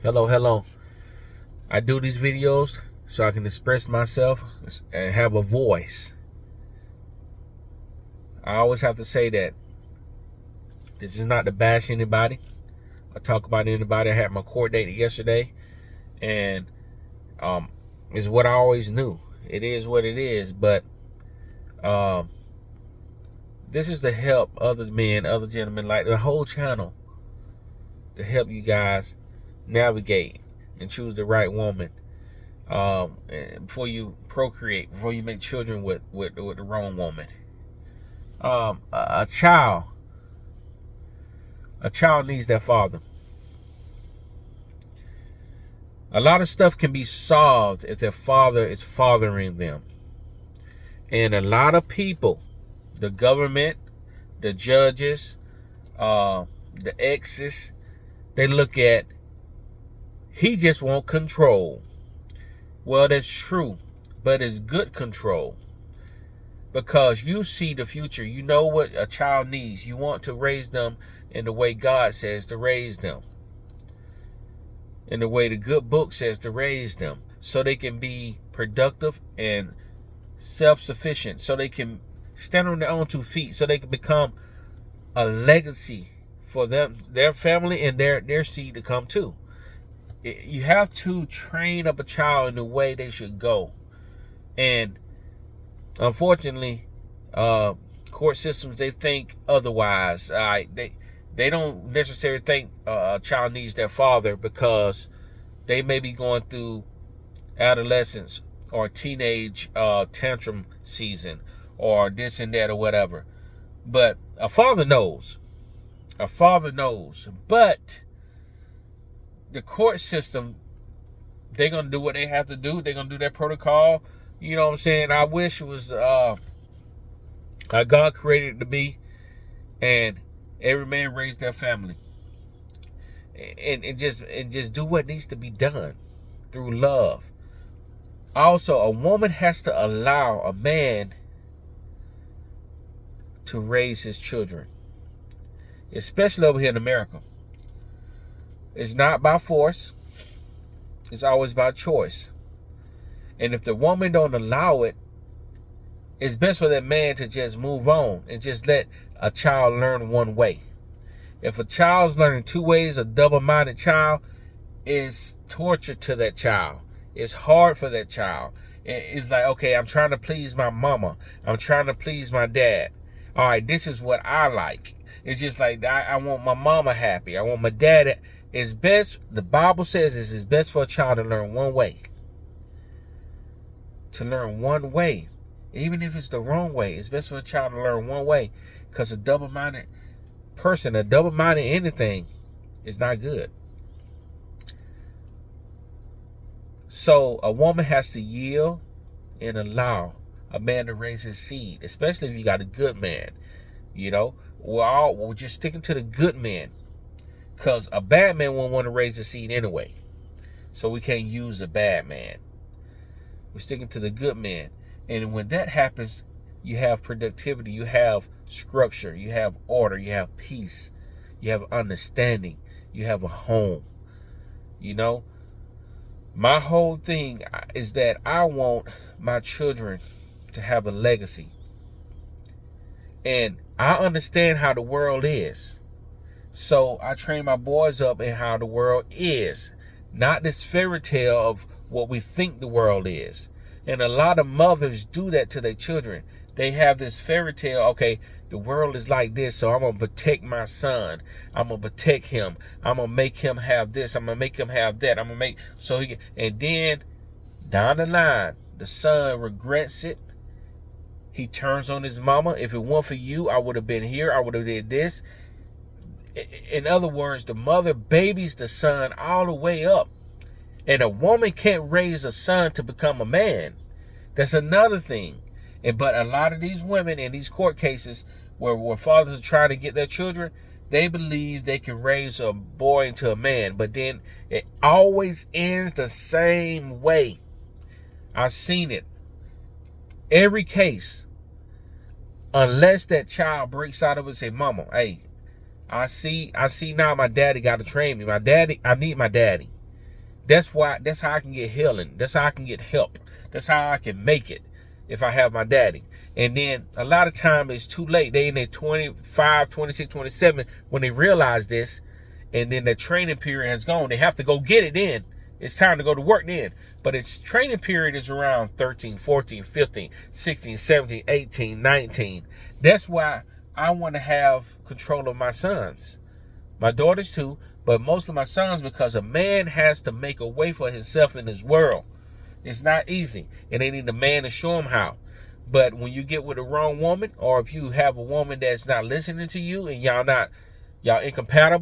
Hello. I do these videos so I can express myself and have a voice. I always have to say that this is not to bash anybody or talk about anybody. I had my court date yesterday, and it's what I always knew. It is what it is, but this is to help other men, other gentlemen, like the whole channel, to help you guys navigate and choose the right woman before you procreate, before you make children with the wrong woman. A child needs their father. A lot of stuff can be solved if their father is fathering them. And a lot of people, the government, the judges, the exes, they look at, he just want control. Well, that's true, but it's good control. Because you see the future. You know what a child needs. You want to raise them in the way God says to raise them. In the way the good book says to raise them. So they can be productive and self-sufficient. So they can stand on their own 2 feet. So they can become a legacy for them, their family, and their seed to come too. You have to train up a child in the way they should go. And unfortunately, court systems, they think otherwise. They don't necessarily think a child needs their father because they may be going through adolescence or teenage tantrum season or this and that or whatever. But a father knows. A father knows. But the court system, they're going to do what they have to do. They're going to do their protocol. You know what I'm saying? I wish it was how God created it to be, and every man raised their family, and just do what needs to be done through love. Also, a woman has to allow a man to raise his children, especially over here in America. It's not by force. It's always by choice. And if the woman don't allow it, it's best for that man to just move on and just let a child learn one way. If a child's learning 2 ways, a double-minded child is torture to that child. It's hard for that child. It's like, okay, I'm trying to please my mama. I'm trying to please my dad. All right, this is what I like. It's just like, I want my mama happy. I want my dad. It's best, the Bible says it's best for a child to learn one way. To learn one way. Even if it's the wrong way, it's best for a child to learn one way. Because a double-minded person, a double-minded anything, is not good. So a woman has to yield and allow a man to raise his seed, especially if you got a good man. You know, we're just sticking to the good men, because a bad man won't want to raise his seed anyway. So we can't use a bad man. We're sticking to the good men. And when that happens, you have productivity, you have structure, you have order, you have peace, you have understanding, you have a home. You know, my whole thing is that I want my children to have a legacy. And I understand how the world is. So I train my boys up in how the world is. Not this fairy tale of what we think the world is. And a lot of mothers do that to their children. They have this fairy tale, okay, the world is like this, so I'm going to protect my son. I'm going to protect him. I'm going to make him have this. I'm going to make him have that. I'm going to make, so he, and then down the line, the son regrets it. He turns on his mama. If it weren't for you, I would have been here. I would have did this. In other words, the mother babies the son all the way up. And a woman can't raise a son to become a man. That's another thing. But a lot of these women in these court cases where fathers are trying to get their children, they believe they can raise a boy into a man. But then it always ends the same way. I've seen it. Every case. Unless that child breaks out of it and say, Mama, hey, I see now my daddy got to train me. I need my daddy. That's how I can get healing. That's how I can get help. That's how I can make it if I have my daddy. And then a lot of time it's too late. They in their 25, 26, 27 when they realize this, and then the training period has gone. They have to go get it in. It's time to go to work then. But its training period is around 13, 14, 15, 16, 17, 18, 19. That's why I want to have control of my sons. My daughters too, but most of my sons, because a man has to make a way for himself in this world. It's not easy, and they need a man to show them how. But when you get with the wrong woman, or if you have a woman that's not listening to you and y'all incompatible,